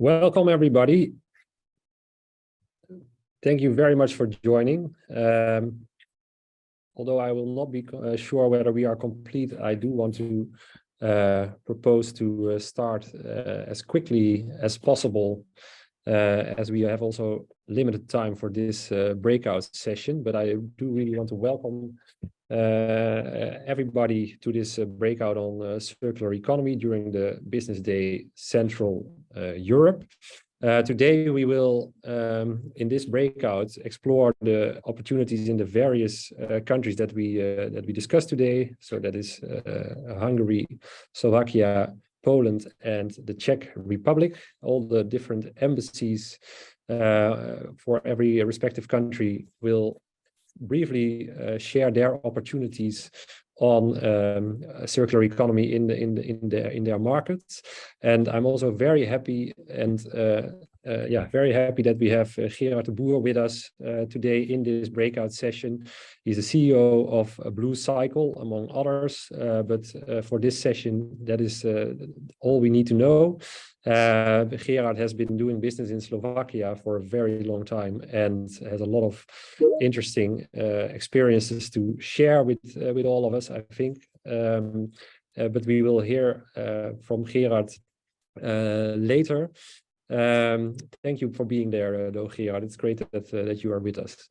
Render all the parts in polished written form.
Welcome, everybody. Thank you very much for joining. Although I will not be sure whether we are complete, I do want to propose to start as quickly as possible, as we have also limited time for this breakout session. But I do really want to welcome everybody to this breakout on circular economy during the Business Day Central Europe. Today we will, in this breakout, explore the opportunities in the various countries that we discussed today. So that is Hungary, Slovakia, Poland, and the Czech Republic. All the different embassies for every respective country will briefly share their opportunities on circular economy in their markets. And I'm also very happy and very happy that we have Gerard de Boer with us today in this breakout session. He's the CEO of Blue Cycle, among others. But for this session, that is all we need to know. Gerard has been doing business in Slovakia for a very long time and has a lot of interesting experiences to share with all of us, I think. But we will hear from Gerard later. Thank you for being there, though, Gerard. It's great that you are with us.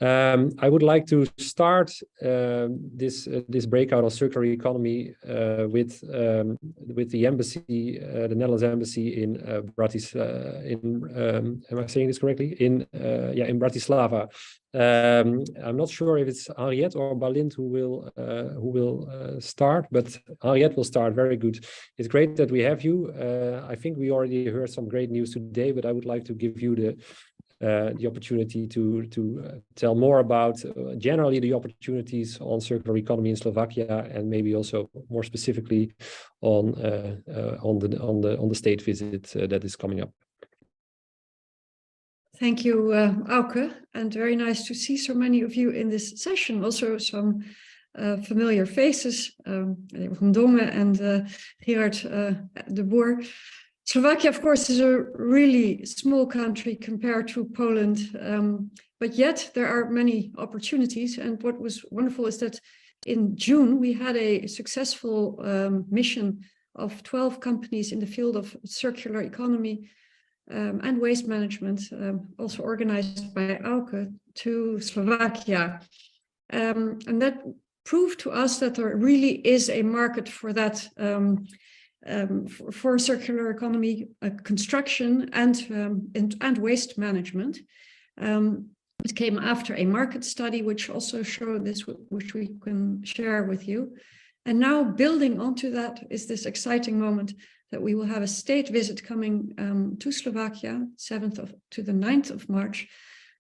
I would like to start this breakout on circular economy with the embassy, the Netherlands embassy in Bratislava. Am I saying this correctly? In Bratislava. I'm not sure if it's Henriette or Balint who will start, but Henriette will start. Very good. It's great that we have you. I think we already heard some great news today, but I would like to give you the opportunity to tell more about generally the opportunities on circular economy in Slovakia, and maybe also more specifically on the state visit that is coming up. Thank you, Auke, and very nice to see so many of you in this session. Also some familiar faces, Rondom and Gerard de Boer. Slovakia, of course, is a really small country compared to Poland, but yet there are many opportunities. And what was wonderful is that in June, we had a successful mission of 12 companies in the field of circular economy and waste management, also organized by Auke, to Slovakia. And that proved to us that there really is a market for that, for circular economy, construction and waste management. It came after a market study, which also showed this, which we can share with you. And now building onto that is this exciting moment that we will have a state visit coming to Slovakia, 7th to the 9th of March,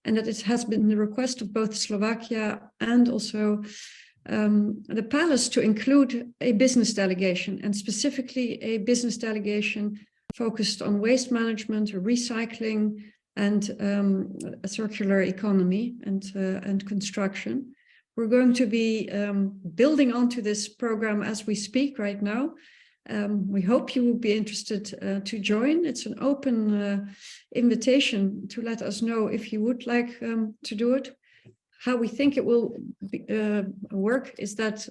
and that it has been the request of both Slovakia and also the palace to include a business delegation, and specifically a business delegation focused on waste management, recycling, and a circular economy and construction. We're going to be building onto this program as we speak right now. We hope you will be interested to join. It's an open invitation to let us know if you would like to do it. How we think it will work is that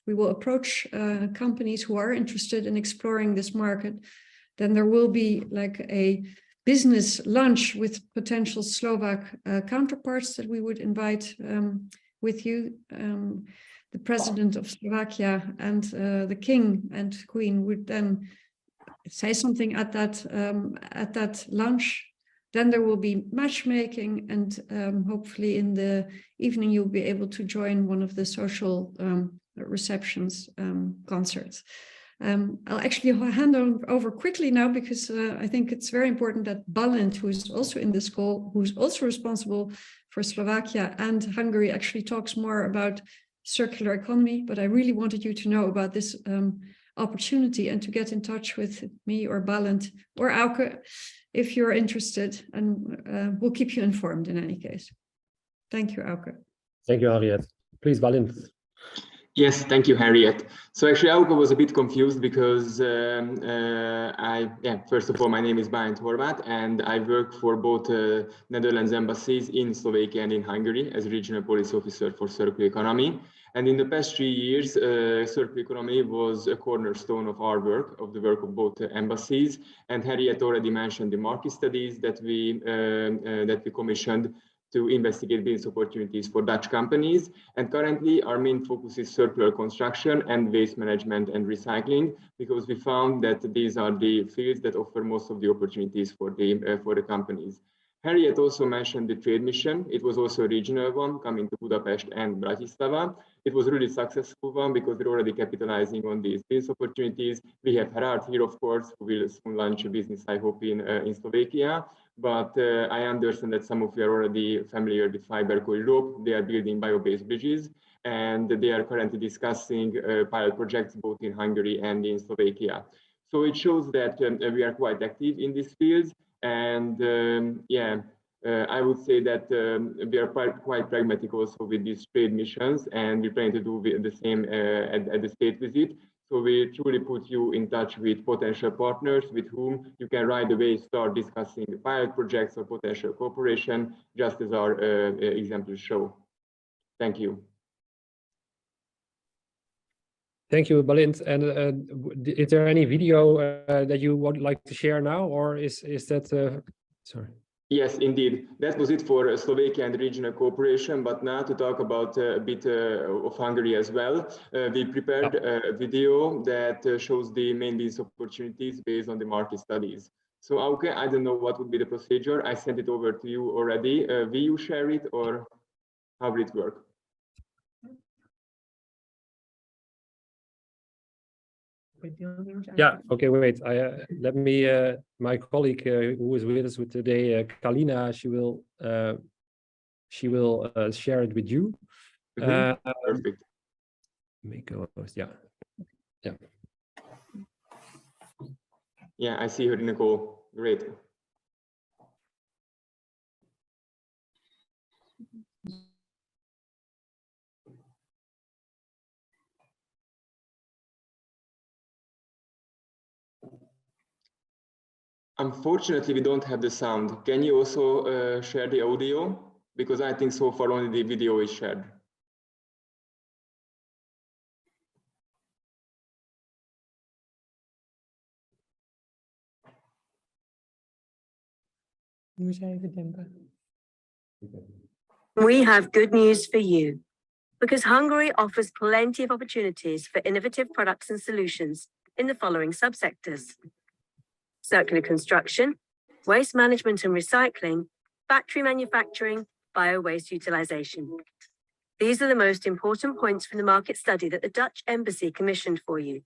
we will approach companies who are interested in exploring this market. Then there will be like a business lunch with potential Slovak counterparts that we would invite with you. The president of Slovakia and the king and queen would then say something at that lunch. Then there will be matchmaking, and hopefully in the evening you'll be able to join one of the social receptions concerts. I'll actually hand over quickly now, because I think it's very important that Balint, who is also in this call, who's also responsible for Slovakia and Hungary, actually talks more about circular economy. But I really wanted you to know about this opportunity and to get in touch with me or Balint or Auke if you're interested, and we'll keep you informed in any case. Thank you, Auke. Thank you, Henriette. Please, Balint. Yes, thank you, Harriet. So actually, Auke was a bit confused because first of all, my name is Bálint Horváth, and I work for both Netherlands embassies in Slovakia and in Hungary as regional policy officer for circular economy. And in the past 3 years, circular economy was a cornerstone of our work, of the work of both embassies. And Harriet already mentioned the market studies that we commissioned to investigate business opportunities for Dutch companies. And currently our main focus is circular construction and waste management and recycling, because we found that these are the fields that offer most of the opportunities for the companies. Harriet also mentioned the trade mission. It was also a regional one, coming to Budapest and Bratislava. It was a really successful one because we're already capitalizing on these business opportunities. We have Gerard here, of course, who will soon launch a business, I hope, in Slovakia. But I understand that some of you are already familiar with Fiberco Europe. They are building bio-based bridges, and they are currently discussing pilot projects both in Hungary and in Slovakia. So it shows that we are quite active in these fields. And I would say that we are quite pragmatic also with these trade missions, and we plan to do the same at the state visit. So we truly put you in touch with potential partners with whom you can right away start discussing pilot projects or potential cooperation, just as our examples show. Thank you. Thank you, Bálint. And is there any video that you would like to share now, or is that sorry? Yes, indeed. That was it for Slovakia and regional cooperation. But now to talk about a bit of Hungary as well, we prepared a video that shows the main business opportunities based on the market studies. So, Auke, I don't know what would be the procedure. I sent it over to you already. Will you share it, or how will it work? Yeah. Okay. Wait. Let me. My colleague who is with us today, Kalina, she will share it with you. Perfect. Make a post. Yeah. Yeah. Yeah, I see her in the call. Great. Unfortunately, we don't have the sound. Can you also share the audio? Because I think so far only the video is shared. We have good news for you, because Hungary offers plenty of opportunities for innovative products and solutions in the following subsectors: circular construction, waste management and recycling, battery manufacturing, bio-waste utilization. These are the most important points from the market study that the Dutch Embassy commissioned for you.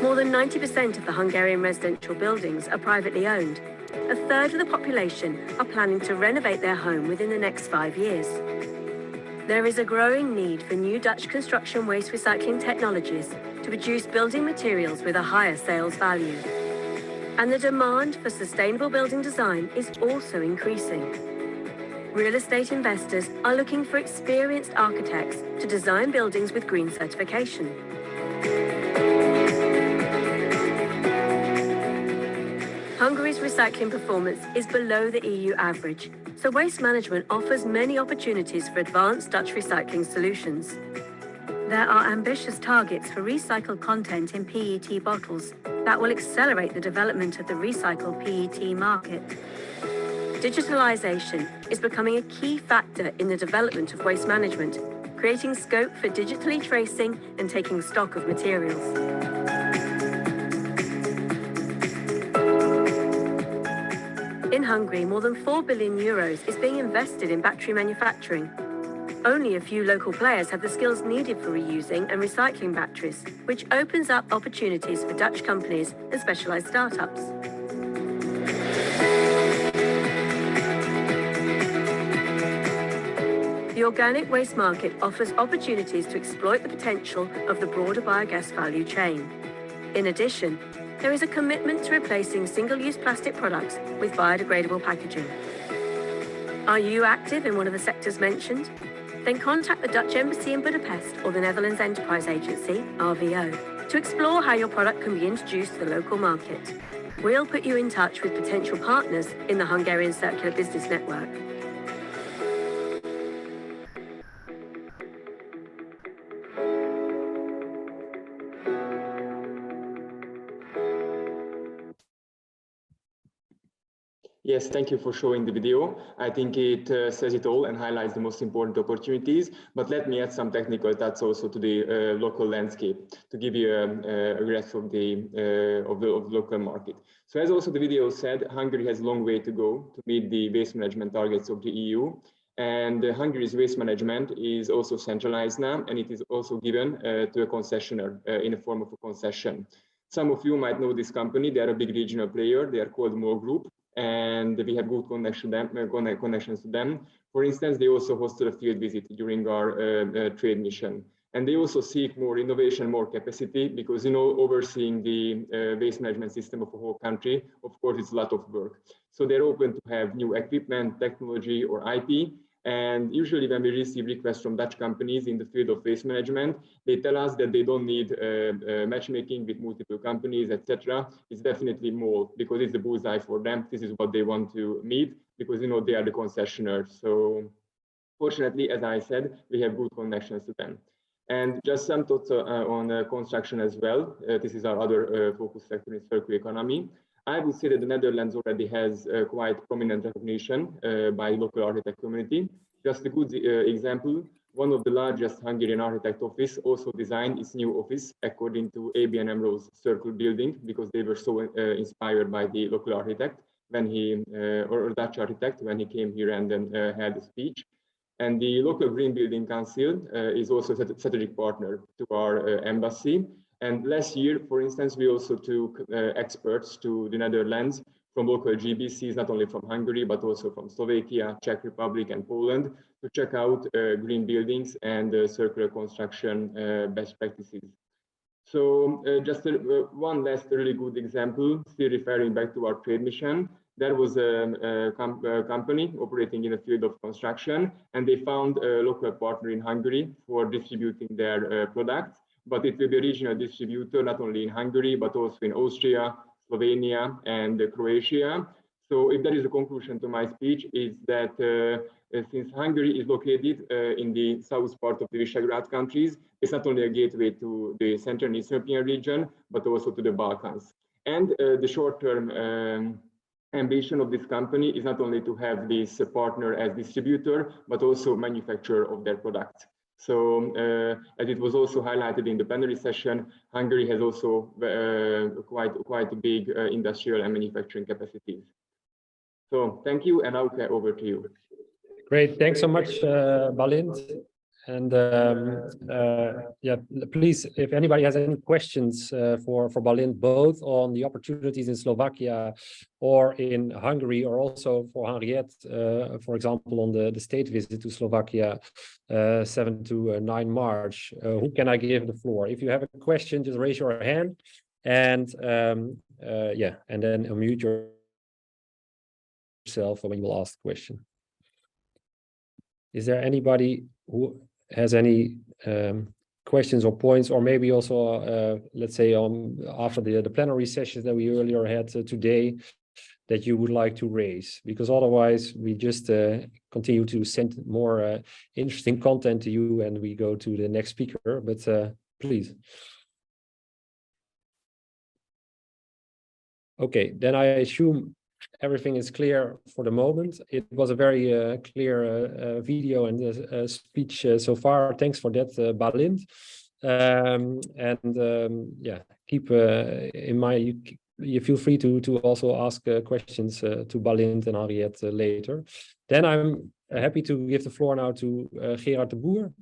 More than 90% of the Hungarian residential buildings are privately owned. A third of the population are planning to renovate their home within the next 5 years. There is a growing need for new Dutch construction waste recycling technologies to produce building materials with a higher sales value. And the demand for sustainable building design is also increasing. Real estate investors are looking for experienced architects to design buildings with green certification. Hungary's recycling performance is below the EU average, so waste management offers many opportunities for advanced Dutch recycling solutions. There are ambitious targets for recycled content in PET bottles that will accelerate the development of the recycled PET market. Digitalization is becoming a key factor in the development of waste management, creating scope for digitally tracing and taking stock of materials. In Hungary, more than 4 billion euros is being invested in battery manufacturing. Only a few local players have the skills needed for reusing and recycling batteries, which opens up opportunities for Dutch companies and specialized startups. The organic waste market offers opportunities to exploit the potential of the broader biogas value chain. In addition, there is a commitment to replacing single-use plastic products with biodegradable packaging. Are you active in one of the sectors mentioned? Then contact the Dutch Embassy in Budapest or the Netherlands Enterprise Agency, RVO, to explore how your product can be introduced to the local market. We'll put you in touch with potential partners in the Hungarian Circular Business Network. Yes, thank you for showing the video. I think it says it all and highlights the most important opportunities, but let me add some technical touch also to the local landscape to give you a grasp of the local market. So as also the video said, Hungary has a long way to go to meet the waste management targets of the EU. And Hungary's waste management is also centralized now, and it is also given to a concessionaire in the form of a concession. Some of you might know this company. They are a big regional player. They are called More Group, and we have good connections to them. For instance, they also hosted a field visit during our trade mission. And they also seek more innovation, more capacity, because, you know, overseeing the waste management system of a whole country, of course, it's a lot of work. So they're open to have new equipment, technology, or IP. And usually when we receive requests from Dutch companies in the field of waste management, they tell us that they don't need matchmaking with multiple companies, etc. It's definitely more because it's the bullseye for them. This is what they want to meet because, you know, they are the concessionaires. So fortunately, as I said, we have good connections to them. And just some thoughts on construction as well. This is our other focus sector in circular economy. I would say that the Netherlands already has quite prominent recognition by local architect community. Just a good example, one of the largest Hungarian architect office also designed its new office according to ABN AMRO's Circle building because they were so inspired by the local architect when he, or Dutch architect when he came here and then had a speech. And the local Green Building Council is also a strategic partner to our embassy. And last year, for instance, we also took experts to the Netherlands from local GBCs, not only from Hungary, but also from Slovakia, Czech Republic, and Poland, to check out green buildings and circular construction best practices. So just one last really good example, still referring back to our trade mission. There was a company operating in the field of construction, and they found a local partner in Hungary for distributing their products. But it will be a regional distributor, not only in Hungary, but also in Austria, Slovenia, and Croatia. So if there is a conclusion to my speech, is that since Hungary is located in the south part of the Visegrád countries, it's not only a gateway to the Central and Eastern European region, but also to the Balkans. And the short-term ambition of this company is not only to have this partner as distributor, but also manufacturer of their products. So as it was also highlighted in the plenary session, Hungary has also quite a big industrial and manufacturing capacities. So thank you, and now over to you. Great, thanks so much, Balint. And yeah, please, if anybody has any questions for Balint, both on the opportunities in Slovakia or in Hungary, or also for Henriette, for example, on the state visit to Slovakia, 7 to 9 March, who can I give the floor? If you have a question, just raise your hand, and yeah, and then unmute yourself when you will ask the question. Is there anybody who has any questions or points, or maybe also, let's say, after the plenary sessions that we earlier had today, that you would like to raise? Because otherwise, we just continue to send more interesting content to you, and we go to the next speaker. But please. Okay, then I assume everything is clear for the moment. It was a very clear video and speech so far. Thanks for that, Balint. Yeah, keep in mind, you feel free to also ask questions to Balint and Henriette later. Then I'm happy to give the floor now to Gerard de Boer.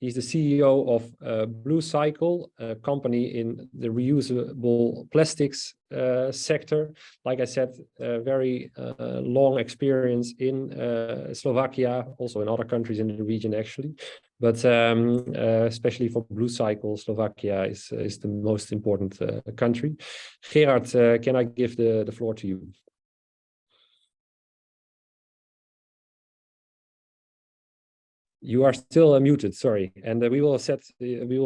He's the CEO of Blue Cycle, a company in the reusable plastics sector. Like I said, very long experience in Slovakia, also in other countries in the region, actually. But especially for Blue Cycle, Slovakia is the most important country. Gerard, can I give the floor to you? You are still muted, sorry. And we will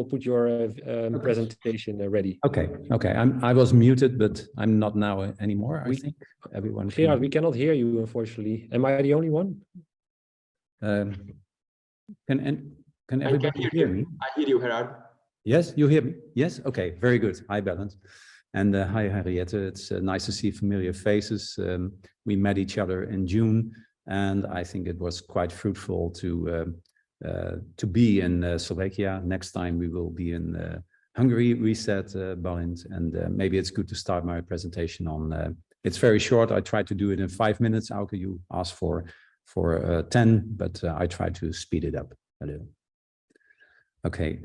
put your presentation ready. Okay. I was muted, but I'm not now anymore. I think everyone. Gerard, we cannot hear you, unfortunately. Am I the only one? Can everybody hear me? I hear you, Gerard. Yes, you hear me? Yes? Okay, very good. Hi, Balance. And hi, Henriette. It's nice to see familiar faces. We met each other in June, and I think it was quite fruitful to be in Slovakia. Next time we will be in Hungary, we said, Balint, and maybe it's good to start my presentation on. It's very short. I tried to do it in 5 minutes. Auke, you asked for 10, but I try to speed it up a little. Okay,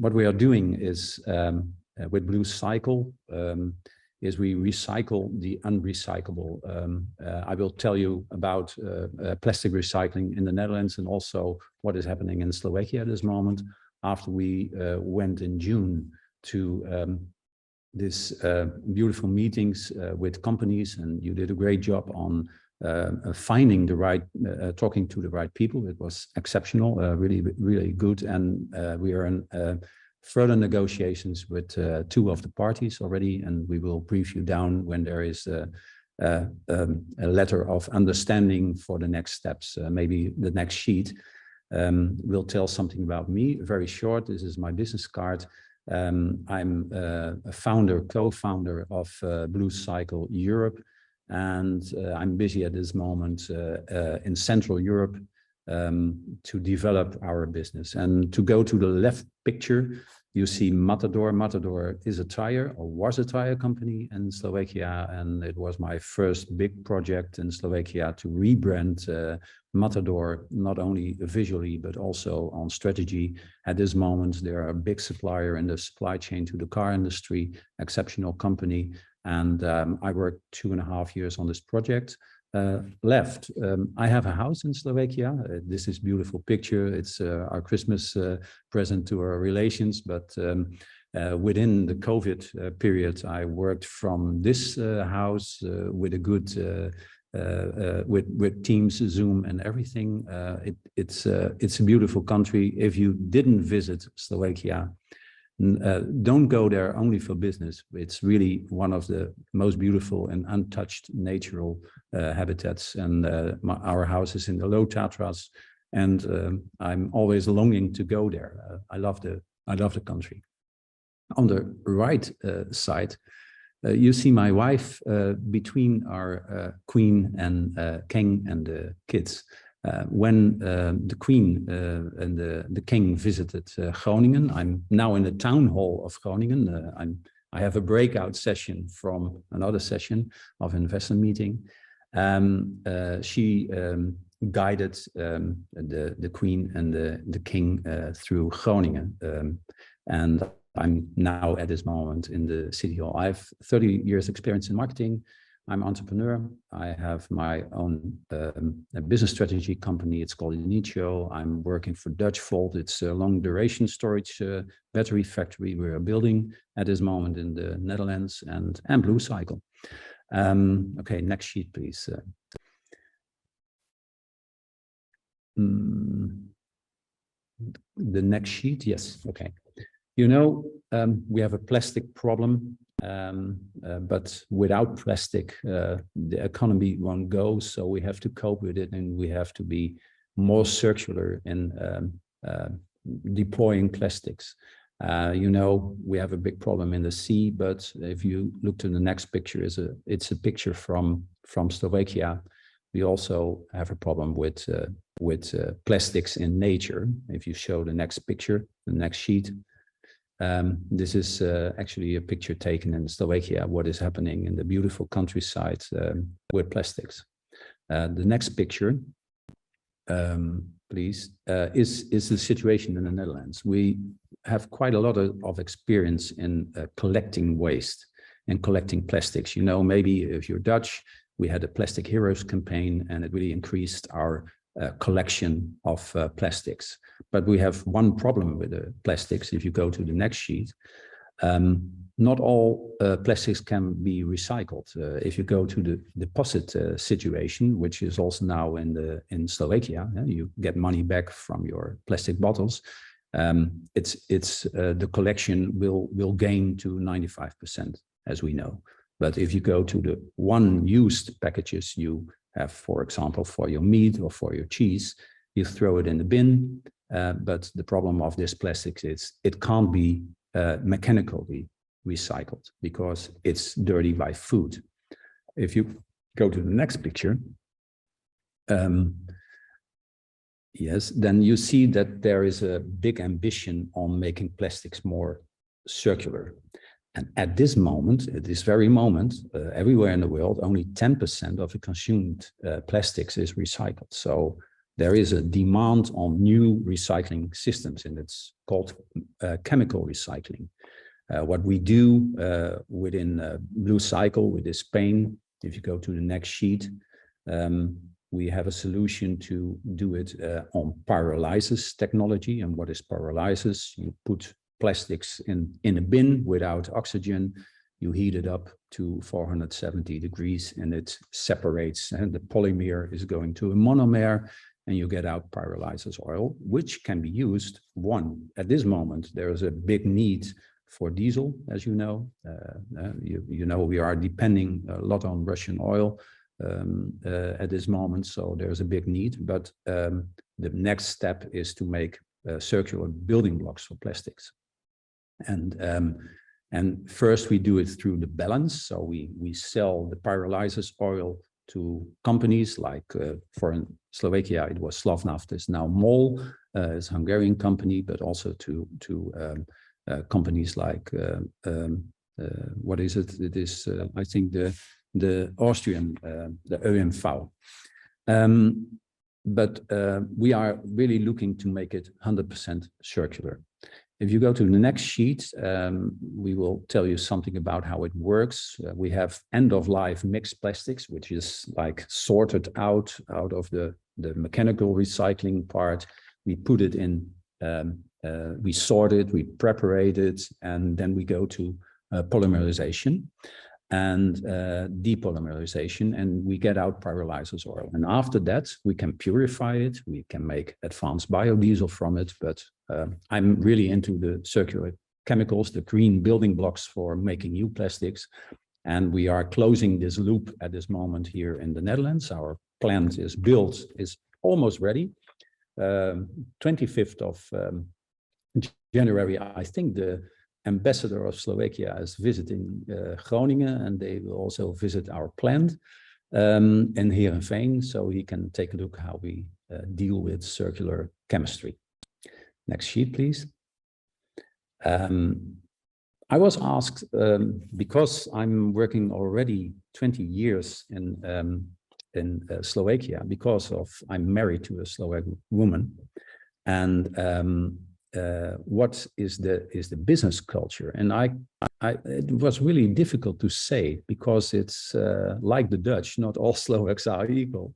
what we are doing is with Blue Cycle is we recycle the unrecyclable. I will tell you about plastic recycling in the Netherlands and also what is happening in Slovakia at this moment. After we went in June to this beautiful meetings with companies, and you did a great job on finding the right, talking to the right people. It was exceptional, really good. And we are in further negotiations with 2 of the parties already, and we will brief you down when there is a letter of understanding for the next steps. Maybe the next sheet will tell something about me. Very short, this is my business card. I'm a co-founder of Blue Cycle Europe, and I'm busy at this moment in Central Europe to develop our business. And to go to the left picture, you see Matador. Matador is a tire, or was a tire company in Slovakia, and it was my first big project in Slovakia to rebrand Matador, not only visually, but also on strategy. At this moment, they are a big supplier in the supply chain to the car industry, exceptional company. And I worked 2.5 years on this project. I have a house in Slovakia. This is a beautiful picture. It's our Christmas present to our relations. But within the COVID period, I worked from this house with a good, with Teams, Zoom, and everything. It's a beautiful country. If you didn't visit Slovakia, don't go there only for business. It's really one of the most beautiful and untouched natural habitats. And our house is in the Low Tatras, and I'm always longing to go there. I love the country. On the right side, you see my wife between our queen and king and the kids. When the Queen and the King visited Groningen, I'm now in the town hall of Groningen. I have a breakout session from another session of investor meeting. She guided the Queen and the King through Groningen. And I'm now at this moment in the City Hall. I have 30 years experience in marketing. I'm an entrepreneur. I have my own business strategy company. It's called Initio. I'm working for Dutch Volt. It's a long duration storage battery factory we are building at this moment in the Netherlands, and Blue Cycle. Okay, next sheet, please. The next sheet, yes, okay. You know, we have a plastic problem. But without plastic, the economy won't go. So we have to cope with it, and we have to be more circular in deploying plastics. You know, we have a big problem in the sea, but if you look to the next picture, it's a picture from Slovakia. We also have a problem with plastics in nature. If you show the next picture, the next sheet. This is actually a picture taken in Slovakia, what is happening in the beautiful countryside with plastics. The next picture, please, is the situation in the Netherlands. We have quite a lot of experience in collecting waste and collecting plastics. You know, maybe if you're Dutch, we had a Plastic Heroes campaign, and it really increased our collection of plastics. But we have one problem with the plastics. If you go to the next sheet, not all plastics can be recycled. If you go to the deposit situation, which is also now in Slovakia, you get money back from your plastic bottles. The collection will gain to 95%, as we know. But if you go to the one-used packages you have, for example, for your meat or for your cheese, you throw it in the bin. But the problem of this plastic is it can't be mechanically recycled because it's dirty by food. If you go to the next picture, yes, then you see that there is a big ambition on making plastics more circular. And at this moment, at this very moment, everywhere in the world, only 10% of the consumed plastics is recycled. So there is a demand on new recycling systems, and it's called chemical recycling. What we do within Blue Cycle with this pane, if you go to the next sheet, we have a solution to do it on pyrolysis technology. And what is pyrolysis? You put plastics in a bin without oxygen, you heat it up to 470 degrees and it separates, and the polymer is going to a monomer, and you get out pyrolysis oil, which can be used. At this moment, there is a big need for diesel, as you know. You know, we are depending a lot on Russian oil at this moment, so there's a big need. But the next step is to make circular building blocks for plastics. And first we do it through the balance. So we sell the pyrolysis oil to companies like, for Slovakia, it was Slovnaft, is now MOL, it's a Hungarian company, but also to companies like, what is it? It is, I think, the Austrian, the ÖMV. But we are really looking to make it 100% circular. If you go to the next sheet, we will tell you something about how it works. We have end-of-life mixed plastics, which is like sorted out of the mechanical recycling part. We put it in, we sort it, we preparate it, and then we go to polymerization and depolymerization, and we get out pyrolysis oil. And after that, we can purify it, we can make advanced biodiesel from it, but I'm really into the circular chemicals, the green building blocks for making new plastics. And we are closing this loop at this moment here in the Netherlands. Our plant is built, is almost ready. 25th of January, I think the ambassador of Slovakia is visiting Groningen, and they will also visit our plant in Heerenveen, so he can take a look how we deal with circular chemistry. Next sheet, please. I was asked, because I'm working already 20 years in Slovakia, because I'm married to a Slovak woman, and what is the business culture? And it was really difficult to say, because it's like the Dutch, not all Slovaks are equal,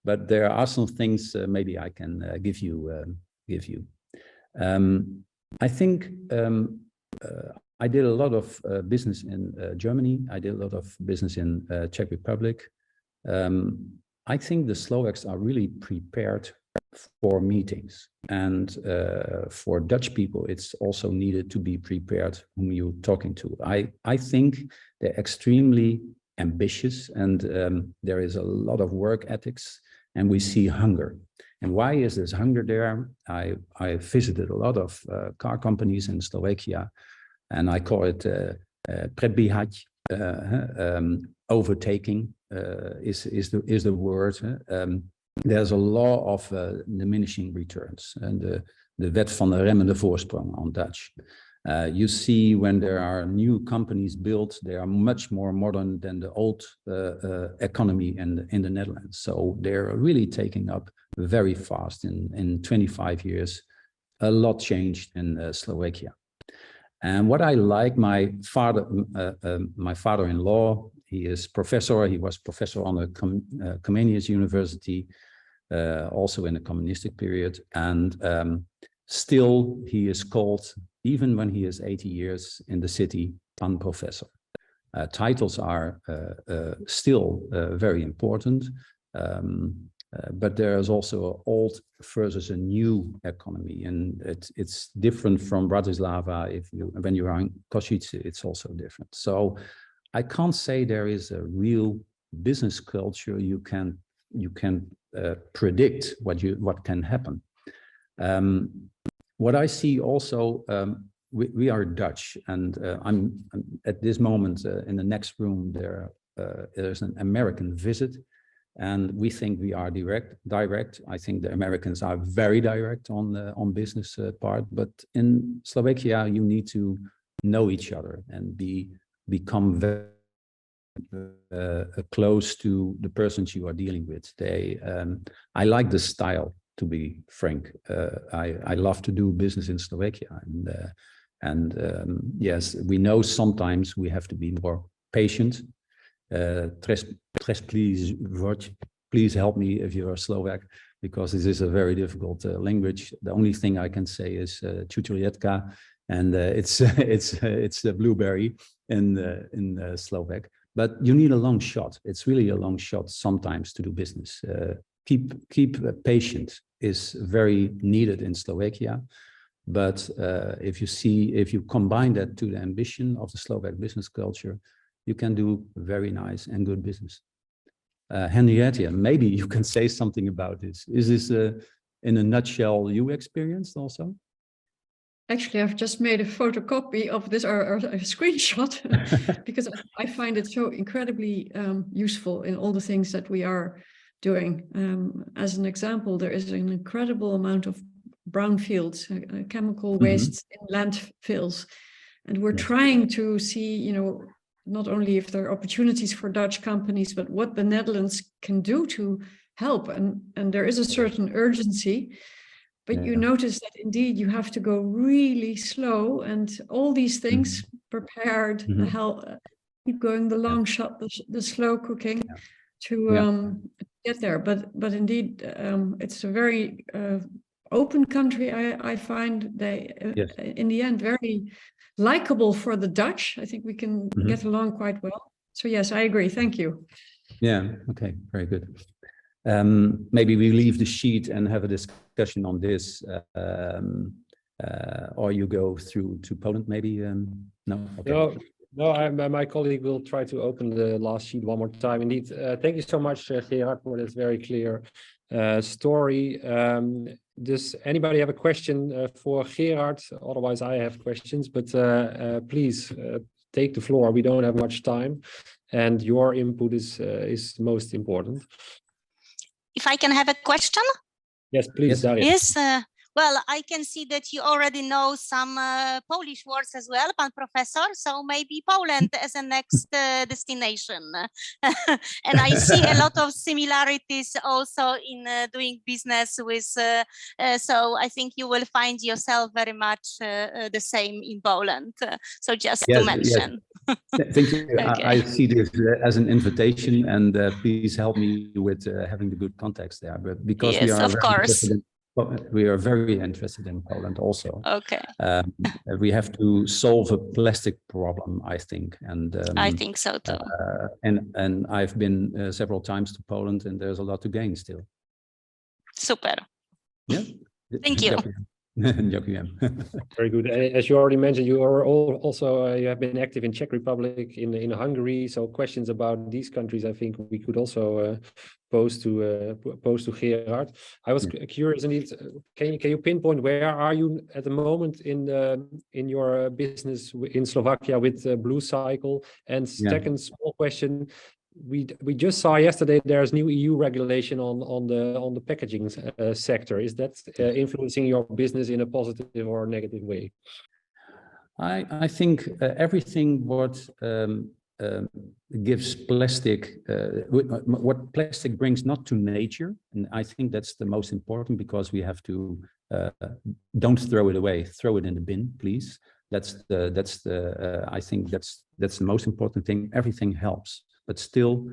but there are some things maybe I can give you. I think I did a lot of business in Germany. I did a lot of business in Czech Republic. I think the Slovaks are really prepared for meetings, and for Dutch people, it's also needed to be prepared whom you're talking to. I think they're extremely ambitious, and there is a lot of work ethics, and we see hunger. And why is this hunger there? I visited a lot of car companies in Slovakia, and I call it predbíhať, overtaking is the word. There's a law of diminishing returns, and the wet van de remmende voorsprong on Dutch. You see, when there are new companies built, they are much more modern than the old economy in the Netherlands. So they're really taking up very fast. In 25 years, a lot changed in Slovakia. And what I like, my father-in-law, he is professor. He was professor on the Comenius University, also in the communistic period. And still, he is called, even when he is 80 years in the city, unprofessor. Titles are still very important, but there is also an old versus a new economy, and it's different from Bratislava. When you are in Košice, it's also different. So I can't say there is a real business culture you can predict what can happen. What I see also, we are Dutch, and I'm at this moment in the next room there's an American visit, and we think we are direct. I think the Americans are very direct on business part, but in Slovakia you need to know each other and become very close to the persons you are dealing with. I like the style, to be frank. I love to do business in Slovakia, and yes, we know sometimes we have to be more patient. Please help me if you are Slovak, because this is a very difficult language. The only thing I can say is čučorietka, and it's a blueberry in Slovak. But you need a long shot. It's really a long shot sometimes to do business. Keep patient is very needed in Slovakia. But if you combine that to the ambition of the Slovak business culture, you can do very nice and good business. Henriette, maybe you can say something about this. Is this in a nutshell you experienced also? Actually, I've just made a photocopy of this or a screenshot because I find it so incredibly useful in all the things that we are doing. As an example, there is an incredible amount of brownfields, chemical waste in landfills. And we're trying to see, not only if there are opportunities for Dutch companies, but what the Netherlands can do to help. And there is a certain urgency. But you notice that indeed you have to go really slow, and all these things prepared, keep going the long shot, the slow cooking to get there. But indeed, it's a very open country. I find they, in the end, very likable for the Dutch. I think we can get along quite well. So yes, I agree. Thank you. Yeah. Okay. Very good. Maybe we leave the sheet and have a discussion on this, or you go through to Poland. Maybe no. Okay. No. My colleague will try to open the last sheet one more time. Indeed, thank you so much, Gerard, for this very clear story. Does anybody have a question for Gerard? Otherwise, I have questions. But please take the floor. We don't have much time, and your input is most important. If I can have a question? Yes, please, Daria. Yes. Well, I can see that you already know some Polish words as well, Pan Professor. So maybe Poland as a next destination. And I see a lot of similarities also in doing business with. So I think you will find yourself very much the same in Poland. So just to mention. Yes. Thank you. Okay. I see this as an invitation, and please help me with having the good context there. But because we are, of course. We are very interested in Poland also. Okay. We have to solve a plastic problem, I think, and I think so too. And I've been several times to Poland, and there's a lot to gain still. Super. Yeah. Thank you. Very good. As you already mentioned, you are also you have been active in Czech Republic, in Hungary. So questions about these countries, I think we could also pose to Gerard. I was curious, indeed. Can you pinpoint where are you at the moment in your business in Slovakia with Blue Cycle? And second small question. We just saw yesterday there's new EU regulation on the packaging sector. Is that influencing your business in a positive or negative way? I think everything what gives plastic, what plastic brings not to nature, and I think that's the most important, because we have to don't throw it away, throw it in the bin, please. I think that's the most important thing. Everything helps. But still,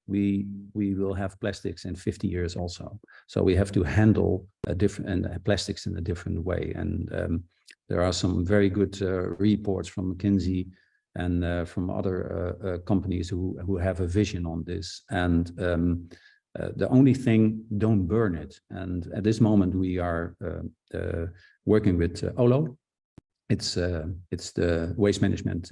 we will have plastics in 50 years also. So we have to handle plastics in a different way. And there are some very good reports from McKinsey and from other companies who have a vision on this. And the only thing, don't burn it. And at this moment, we are working with OLO. It's the waste management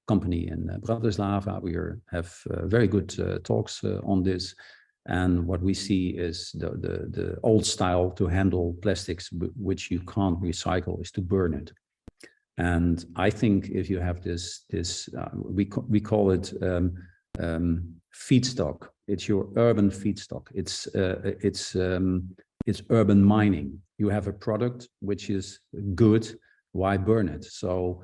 company in Bratislava. We have very good talks on this. And what we see is the old style to handle plastics, which you can't recycle, is to burn it. And I think if you have this we call it feedstock. It's your urban feedstock. It's urban mining. You have a product which is good. Why burn it? So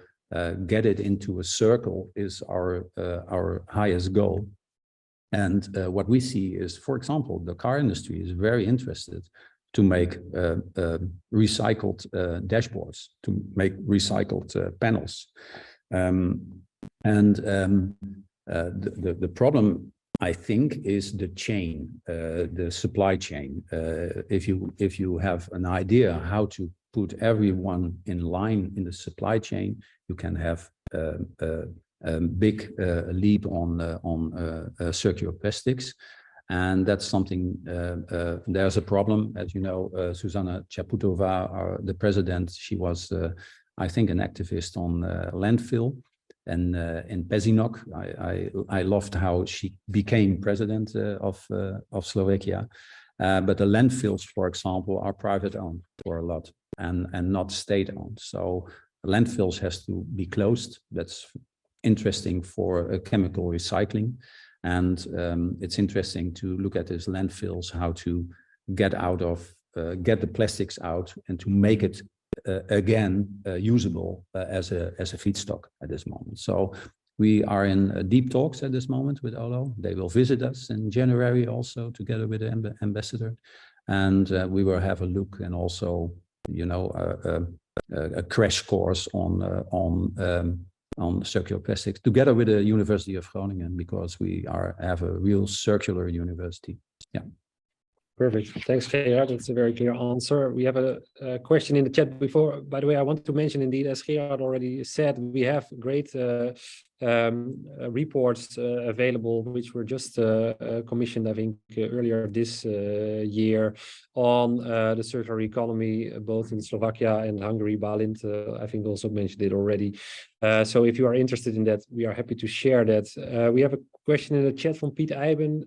get it into a circle is our highest goal. And what we see is, for example, the car industry is very interested to make recycled dashboards, to make recycled panels. The problem, I think, is the chain, the supply chain. If you have an idea how to put everyone in line in the supply chain, you can have a big leap on circular plastics. And that's something, there's a problem, as you know, Zuzana Chaputova, the president, she was, I think, an activist on landfill. And in Pezinok, I loved how she became president of Slovakia. But the landfills, for example, are private owned for a lot and not state owned. So landfills has to be closed. That's interesting for chemical recycling. And it's interesting to look at these landfills, how to get the plastics out and to make it again usable as a feedstock at this moment. So we are in deep talks at this moment with OLO. They will visit us in January also together with the ambassador, and we will have a look and also, you know, a crash course on circular plastics together with the University of Groningen, because we have a real circular university. Yeah. Perfect. Thanks, Gerard. That's a very clear answer. We have a question in the chat before. By the way, I want to mention, indeed, as Gerard already said, we have great reports available, which were just commissioned, I think, earlier this year on the circular economy, both in Slovakia and Hungary. Balint, I think, also mentioned it already. So if you are interested in that, we are happy to share that. We have a question in the chat from Piet Eiben.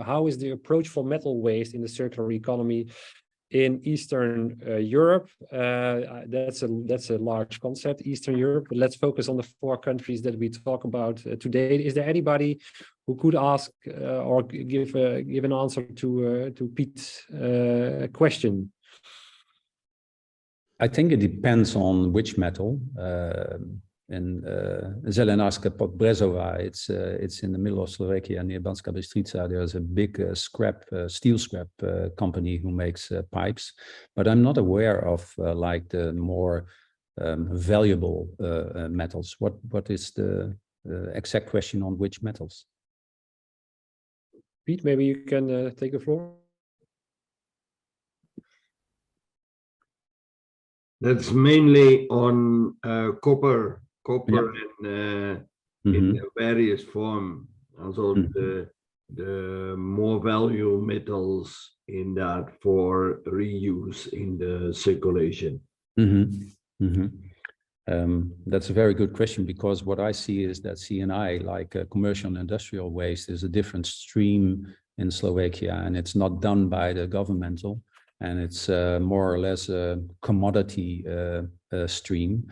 How is the approach for metal waste in the circular economy in Eastern Europe? That's a large concept, Eastern Europe, but let's focus on the 4 countries that we talk about today. Is there anybody who could ask or give an answer to Piet's question? I think it depends on which metal. In Zelenarska pod Brezova, it's in the middle of Slovakia near Banská Bystrica. There's a big steel scrap company who makes pipes, but I'm not aware of like the more valuable metals. What is the exact question on which metals? Piet, maybe you can take the floor. That's mainly on copper Yeah. in various form. Also the more value metals in that for reuse in the circulation. That's a very good question, because what I see is that C&I, like commercial and industrial waste, is a different stream in Slovakia, and it's not done by the governmental, and it's more or less a commodity stream.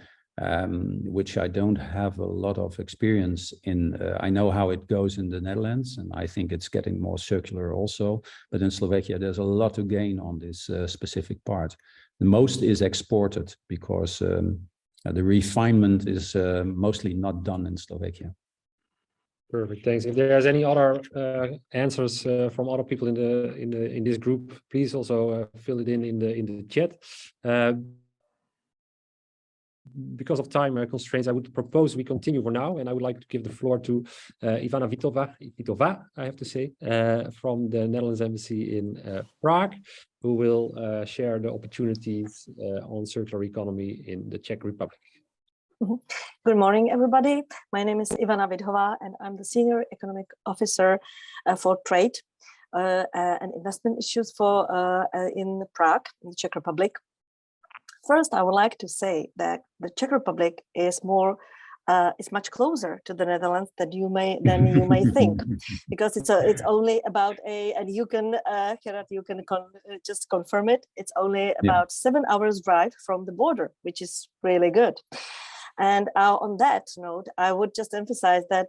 Which I don't have a lot of experience in. I know how it goes in the Netherlands, and I think it's getting more circular also. But in Slovakia, there's a lot to gain on this specific part. The most is exported because the refinement is mostly not done in Slovakia. Perfect, thanks. If there's any other answers from other people in this group, please also fill it in the chat. Because of time constraints, I would propose we continue for now, and I would like to give the floor to Ivana Vitova, I have to say, from the Netherlands Embassy in Prague, who will share the opportunities on circular economy in the Czech Republic. Good morning, everybody. My name is Ivana Vidhova, and I'm the Senior Economic Officer for Trade and Investment Issues in Prague, in the Czech Republic. First, I would like to say that the Czech Republic is much closer to the Netherlands than you may think, because it's only about and you can Gerard, you can just confirm it. It's only about 7 hours drive from the border, which is really good. And on that note, I would just emphasize that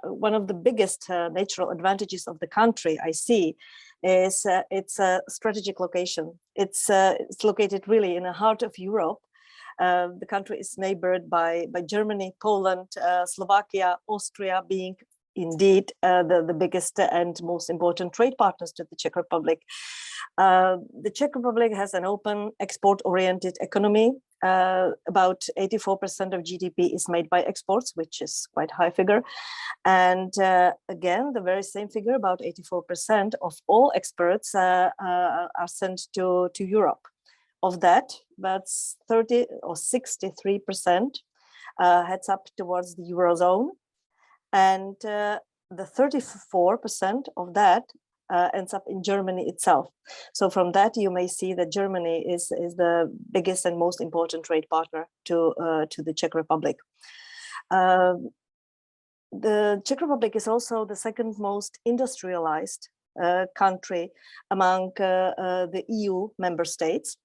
one of the biggest natural advantages of the country I see is its strategic location. It's located really in the heart of Europe. The country is neighbored by Germany, Poland, Slovakia, Austria, being indeed the biggest and most important trade partners to the Czech Republic. The Czech Republic has an open, export-oriented economy. About 84% of GDP is made by exports, which is quite a high figure. And again, the very same figure, about 84% of all exports are sent to Europe. Of that, about 30 or 63% heads up towards the Eurozone. And the 34% of that ends up in Germany itself. So from that, you may see that Germany is the biggest and most important trade partner to the Czech Republic. The Czech Republic is also the second most industrialized country among the EU member states.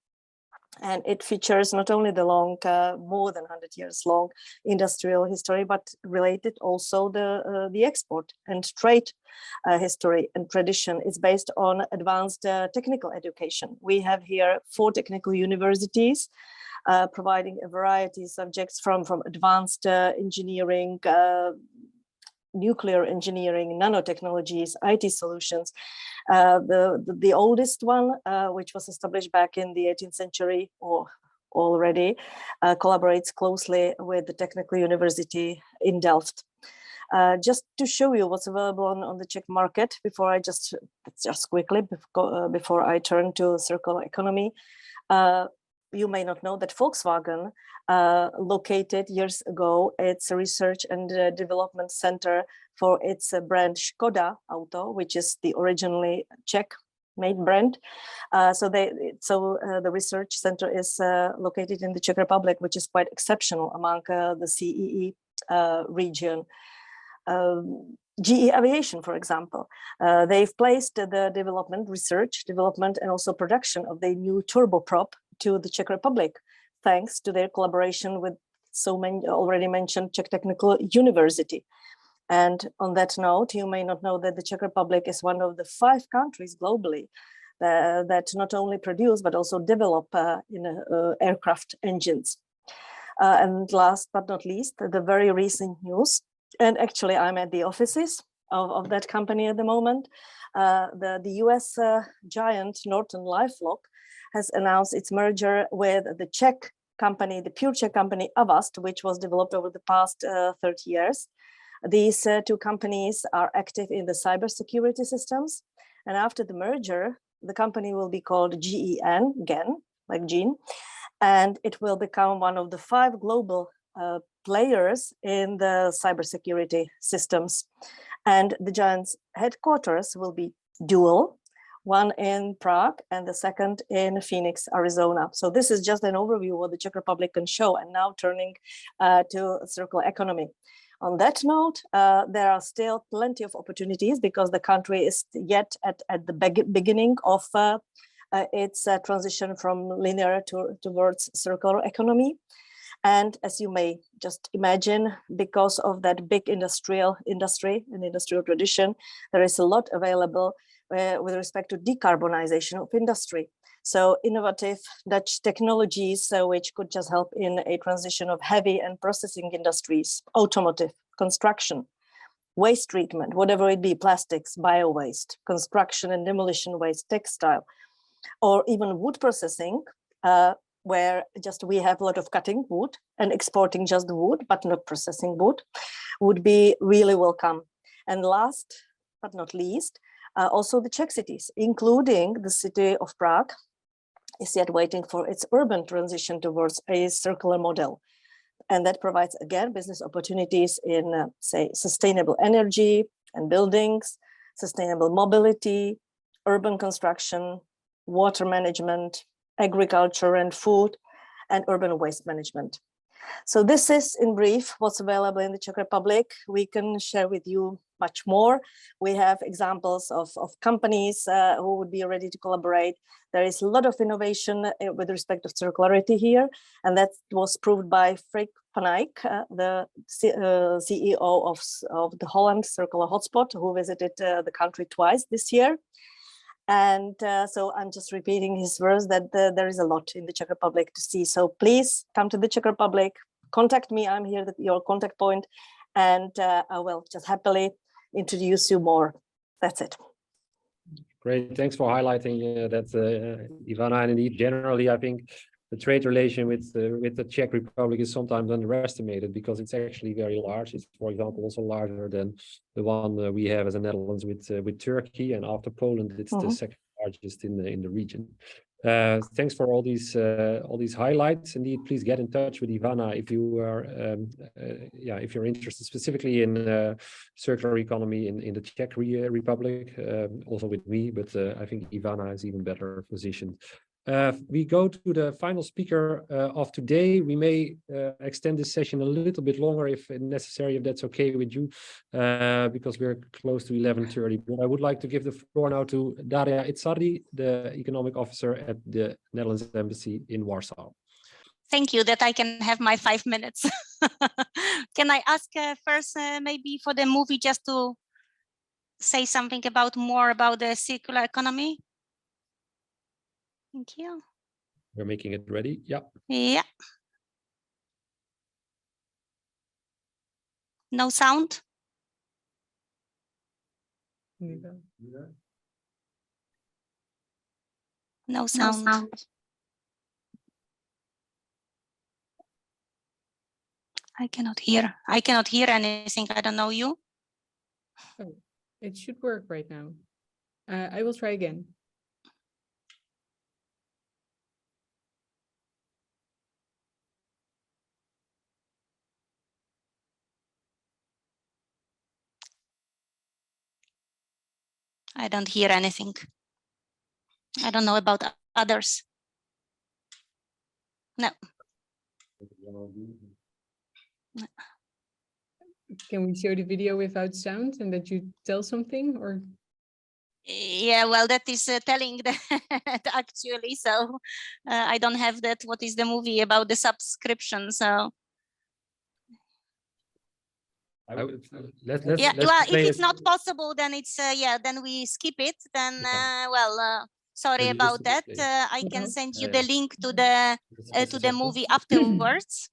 And it features not only the long, more than 100 years long industrial history, but related also the export and trade history and tradition is based on advanced technical education. We have here 4 technical universities providing a variety of subjects from advanced engineering, nuclear engineering, nanotechnologies, IT solutions. The oldest one, which was established back in the 18th century or already, collaborates closely with the Technical University in Delft. Just to show you what's available on the Czech market, before I just quickly, before I turn to circular economy, you may not know that Volkswagen located years ago its research and development center for its brand Škoda Auto, which is the originally Czech-made brand. So the research center is located in the Czech Republic, which is quite exceptional among the CEE region. GE Aviation, for example, they've placed the research, development, and also production of the new turboprop to the Czech Republic, thanks to their collaboration with so many already mentioned Czech Technical University. And on that note, you may not know that the Czech Republic is one of the 5 countries globally that not only produce, but also develop aircraft engines. And last but not least, the very recent news, and actually I'm at the offices of that company at the moment, the US giant NortonLifeLock has announced its merger with the Czech company, the pure Czech company Avast, which was developed over the past 30 years. These 2 companies are active in the cybersecurity systems. And after the merger, the company will be called GEN, like Gene, and it will become one of the 5 global players in the cybersecurity systems. And the giant's headquarters will be dual, one in Prague and the second in Phoenix, Arizona. So this is just an overview of what the Czech Republic can show. And now turning to circular economy. On that note, there are still plenty of opportunities because the country is yet at the beginning of its transition from linear towards circular economy. And as you may just imagine, because of that big industry and industrial tradition, there is a lot available with respect to decarbonization of industry. So innovative Dutch technologies which could just help in a transition of heavy and processing industries, automotive, construction, waste treatment, whatever it be, plastics, bio-waste, construction and demolition waste, textile, or even wood processing, where just we have a lot of cutting wood and exporting just the wood, but not processing wood, would be really welcome. And last but not least, also the Czech cities, including the city of Prague, is yet waiting for its urban transition towards a circular model. And that provides, again, business opportunities in, say, sustainable energy and buildings, sustainable mobility, urban construction, water management, agriculture and food, and urban waste management. So this is, in brief, what's available in the Czech Republic. We can share with you much more. We have examples of companies who would be ready to collaborate. There is a lot of innovation with respect of circularity here, and that was proved by Freek van Eyck, the CEO of the Holland Circular Hotspot, who visited the country twice this year. And so I'm just repeating his words that there is a lot in the Czech Republic to see. So please come to the Czech Republic, contact me. I'm here, your contact point, and I will just happily introduce you more. That's it. Great, thanks for highlighting that, Ivana. And indeed, generally, I think the trade relation with the Czech Republic is sometimes underestimated because it's actually very large. It's, for example, also larger than the one we have as the Netherlands with Turkey, and after Poland, it's the second largest in the region. Thanks for all these highlights. Indeed, please get in touch with Ivana if you are if you're interested specifically in circular economy in the Czech Republic, also with me, but I think Ivana is even better positioned. We go to the final speaker of today. We may extend this session a little bit longer if necessary, if that's okay with you, because we're close to 11:30. But I would like to give the floor now to Daria Itzardi, the economic officer at the Netherlands Embassy in Warsaw. Thank you that I can have my 5 minutes. Can I ask first maybe for the movie just to say something more about the circular economy? Thank you. We're making it ready. Yeah. Yeah. No sound? No sound. I cannot hear. I cannot hear anything. I don't know you. Oh, it should work right now. I will try again. I don't hear anything. I don't know about others. No. Can we show the video without sound and that you tell something, or? Yeah, well, that is telling that actually. So I don't have that. What is the movie about the subscription? So. Let's well, if it's not possible, then it's then we skip it. Then sorry about that. I can send you the link to the movie afterwards.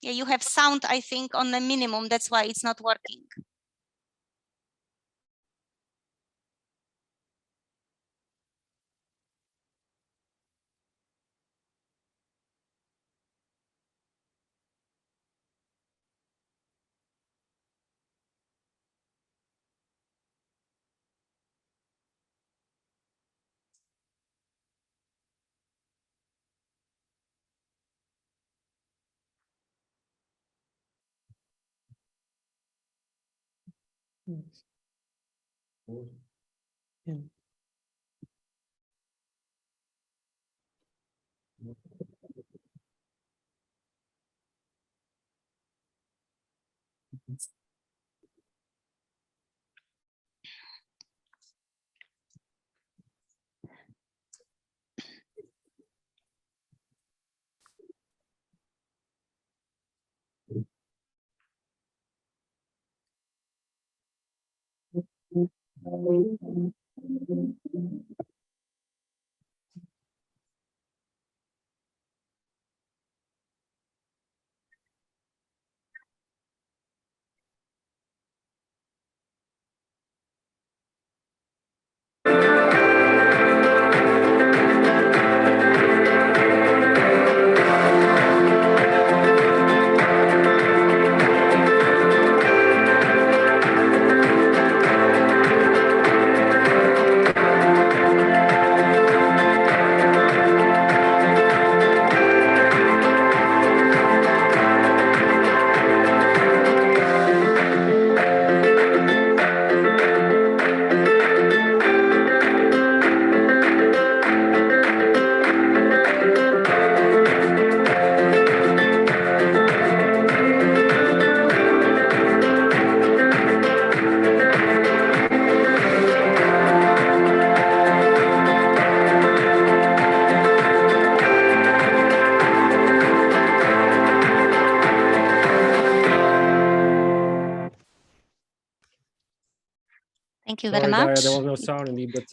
Yeah, you have sound, I think, on the minimum. That's why it's not working. Yeah. Thank you Sorry, very Daria, much. there was no sound indeed, but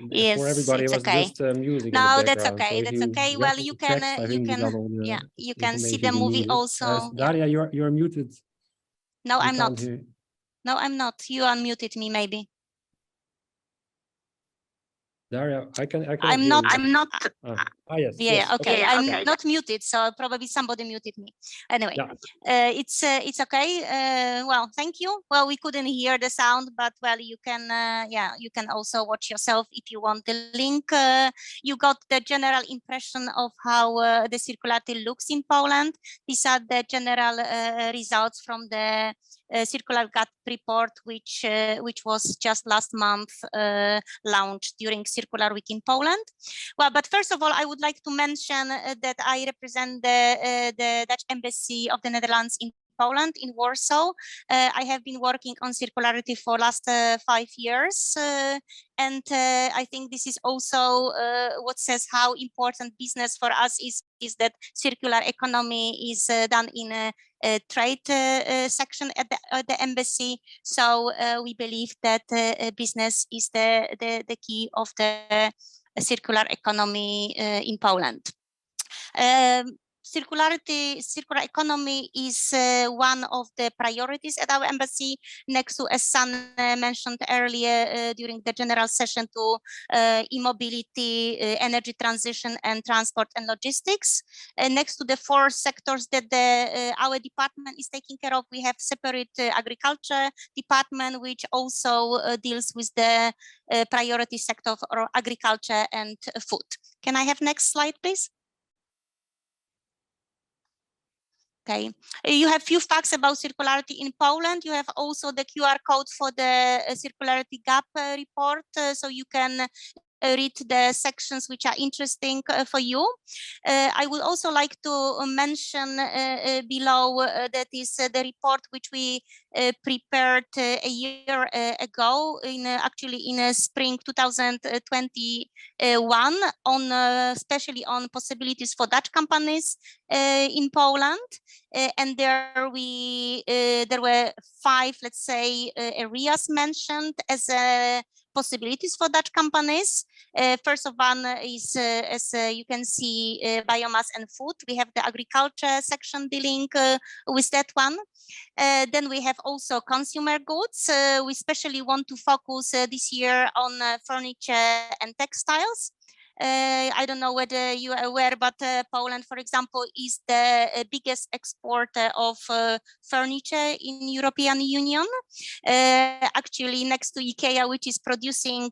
yes, for everybody, it was okay. just music No, in the that's background. okay. So if That's you okay. read Well, the you can, text, I think you got all the yeah, you can see information the you movie needed. also. Yeah. Daria, you're muted. No, We I'm can't not. hear. No, I'm not. You unmuted me, maybe. Daria, I can. I'm not. Yes. Yeah, Yes. okay. Okay. I'm Okay. not muted, so probably somebody muted me. Anyway, Yeah. it's okay. Well, thank you. Well, we couldn't hear the sound, but well, you can yeah, you can also watch yourself if you want the link. You got the general impression of how the circularity looks in Poland. These are the general results from the Circular Gap report, which was just last month launched during Circular Week in Poland. Well, but first of all, I would like to mention that I represent the Dutch Embassy of the Netherlands in Poland, in Warsaw. I have been working on circularity for last 5 years. And I think this is also what says how important business for us is that circular economy is done in a trade section at the embassy. So we believe that business is the key of the circular economy in Poland. Circular economy is one of the priorities at our embassy, next to, as San mentioned earlier during the general session, to e-mobility, energy transition, and transport and logistics. Next to the 4 sectors that our department is taking care of, we have separate agriculture department, which also deals with the priority sector of agriculture and food. Can I have next slide, please? Okay, you have few facts about circularity in Poland. You have also the QR code for the Circularity Gap report, so you can read the sections which are interesting for you. I would also like to mention below that is the report which we prepared a year ago, actually in spring 2021, on especially on possibilities for Dutch companies in Poland. And there were 5, let's say, areas mentioned as possibilities for Dutch companies. First of one is, as you can see, biomass and food. We have the agriculture section dealing with that one. Then we have also consumer goods. We especially want to focus this year on furniture and textiles. I don't know whether you are aware, but Poland, for example, is the biggest exporter of furniture in European Union. Actually, next to IKEA, which is producing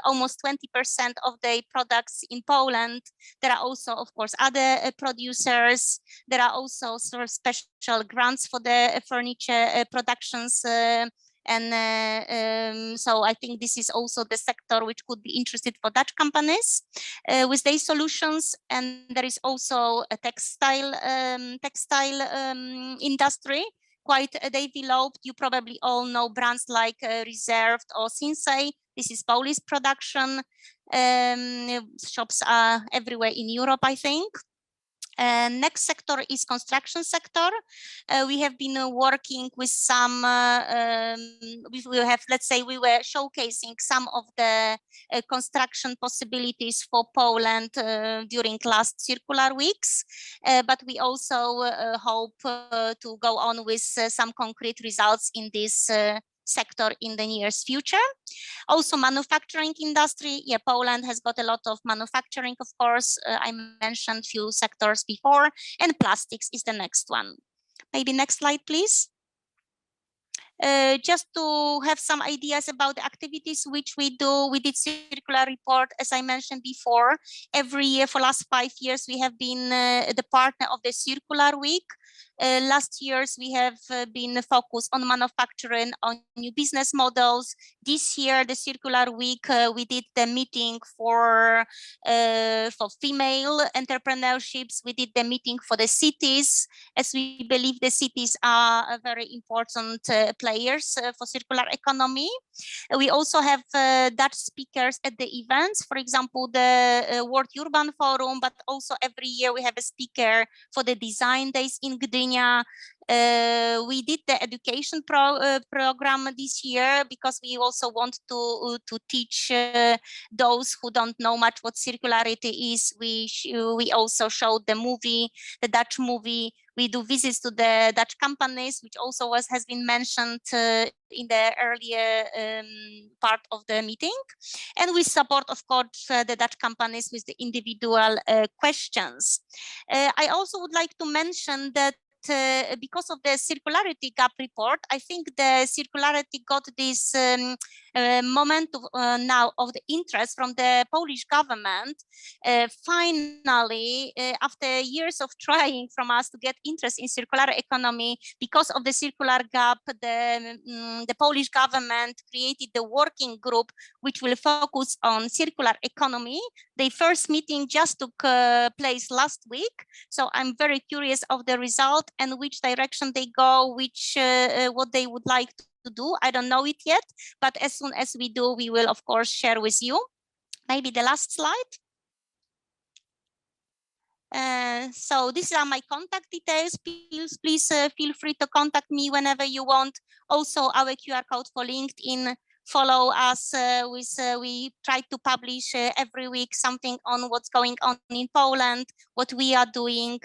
almost 20% of the products in Poland, there are also, of course, other producers. There are also sort of special grants for the furniture productions. So I think this is also the sector which could be interested for Dutch companies with these solutions. And there is also a textile industry, quite developed. You probably all know brands like Reserved or Sinsay. This is Polish production. Shops are everywhere in Europe, I think. Next sector is construction sector. We have been working with some, let's say we were showcasing some of the construction possibilities for Poland during last circular weeks, but we also hope to go on with some concrete results in this sector in the nearest future. Also manufacturing industry. Yeah, Poland has got a lot of manufacturing, of course. I mentioned few sectors before, and plastics is the next one. Maybe next slide, please. Just to have some ideas about the activities which we do, we did circular report, as I mentioned before. Every year for last 5 years, we have been the partner of the Circular Week. Last years, we have been focused on manufacturing, on new business models. This year, the Circular Week, we did the meeting for female entrepreneurships. We did the meeting for the cities, as we believe the cities are a very important players for circular economy. We also have Dutch speakers at the events, for example, the World Urban Forum, but also every year we have a speaker for the Design Days in Gdynia. We did the education program this year because we also want to teach those who don't know much what circularity is. We also showed the Dutch movie. We do visits to the Dutch companies, which also has been mentioned in the earlier part of the meeting. And we support, of course, the Dutch companies with the individual questions. I also would like to mention that because of the circularity gap report, I think the circularity got this moment now of the interest from the Polish government. Finally, after years of trying from us to get interest in circular economy, because of the circular gap, the Polish government created the working group which will focus on circular economy. The first meeting just took place last week, so I'm very curious of the result and which direction they go, what they would like to do. I don't know it yet, but as soon as we do, we will of course share with you. Maybe the last slide. So these are my contact details. Please feel free to contact me whenever you want. Also, our QR code for LinkedIn. Follow us. We try to publish every week something on what's going on in Poland, what we are doing.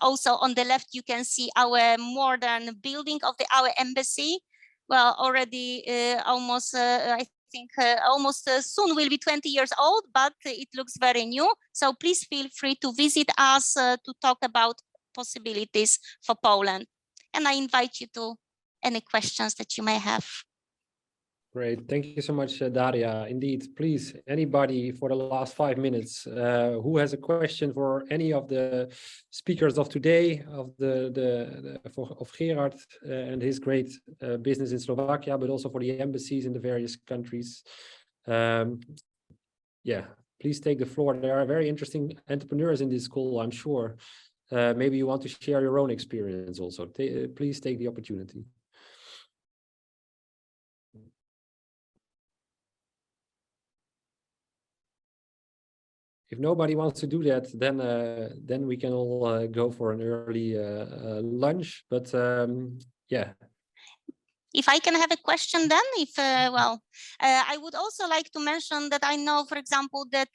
Also on the left, you can see our modern building of our embassy. Well, already almost, I think almost soon will be 20 years old, but it looks very new. So please feel free to visit us to talk about possibilities for Poland. And I invite you to any questions that you may have. Great. Thank you so much, Daria. Indeed, please, anybody for the last 5 minutes who has a question for any of the speakers of today, of Gerard and his great business in Slovakia, but also for the embassies in the various countries. Yeah, please take the floor. There are very interesting entrepreneurs in this school, I'm sure. Maybe you want to share your own experience also. Please take the opportunity. If nobody wants to do that, then we can all go for an early lunch. But yeah. If I can have a question then, I would also like to mention that I know, for example, that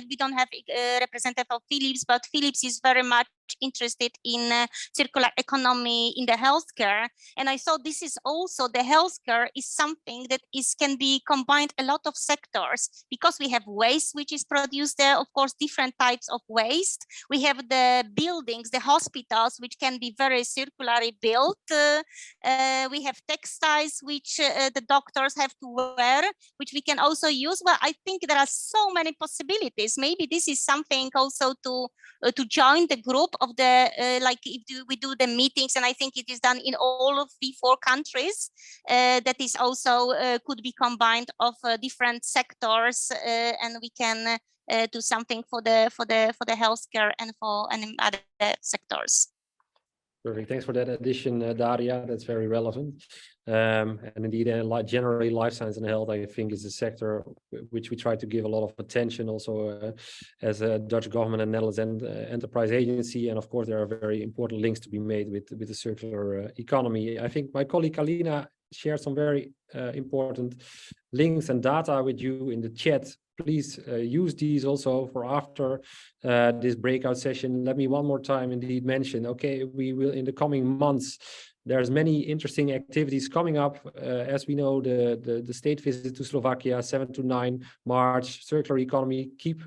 we don't have a representative of Philips, but Philips is very much interested in circular economy in the healthcare. And I thought this is also, the healthcare is something that can be combined a lot of sectors, because we have waste which is produced there, of course, different types of waste. We have the buildings, the hospitals, which can be very circularly built. We have textiles which the doctors have to wear, which we can also use. Well, I think there are so many possibilities. Maybe this is something also to join the group of the like if we do the meetings, and I think it is done in all of the 4 countries. That is also could be combined of different sectors, and we can do something for the healthcare and for other sectors. Perfect. Thanks for that addition, Daria. That's very relevant. And indeed, generally, life science and health, I think, is a sector which we try to give a lot of attention also as a Dutch government and Netherlands enterprise agency. And of course, there are very important links to be made with the circular economy. I think my colleague Alina shared some very important links and data with you in the chat. Please use these also for after this breakout session. Let me one more time indeed mention, okay, we will in the coming months, there's many interesting activities coming up. As we know, the state visit to Slovakia, 7 to 9 March, circular economy, keep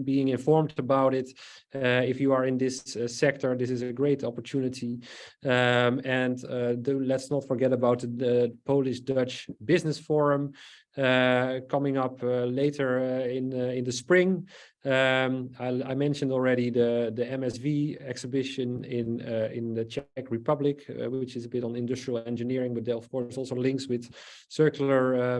being informed about it. If you are in this sector, this is a great opportunity. Let's not forget about the Polish-Dutch Business Forum coming up later in the spring. I mentioned already the MSV exhibition in the Czech Republic, which is a bit on industrial engineering, but there of course also links with circular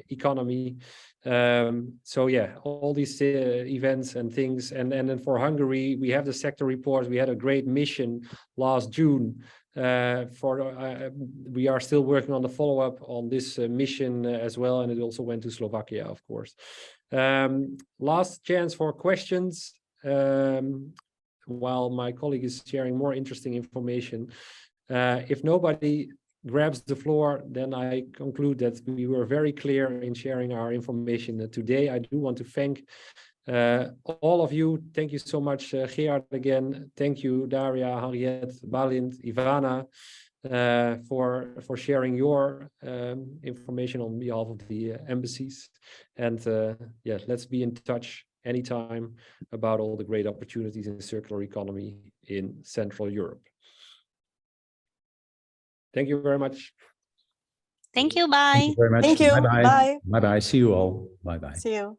economy. So yeah, all these events and things, and then for Hungary we have the sector reports. We had a great mission last June. We are still working on the follow-up on this mission as well, and it also went to Slovakia, of course. Last chance for questions. while my colleague is sharing more interesting information. If nobody grabs the floor, then I conclude that we were very clear in sharing our information today. I do want to thank all of you. Thank you so much, Gerard again. Thank you, Daria, Harriet, Balint, Ivana, for sharing your information on behalf of the embassies. And yeah, let's be in touch anytime about all the great opportunities in the circular economy in Central Europe. Thank you very much. Thank you. Bye. Thank you very much. Thank you. Bye-bye. Bye. Bye-bye. See you all. Bye-bye. See you.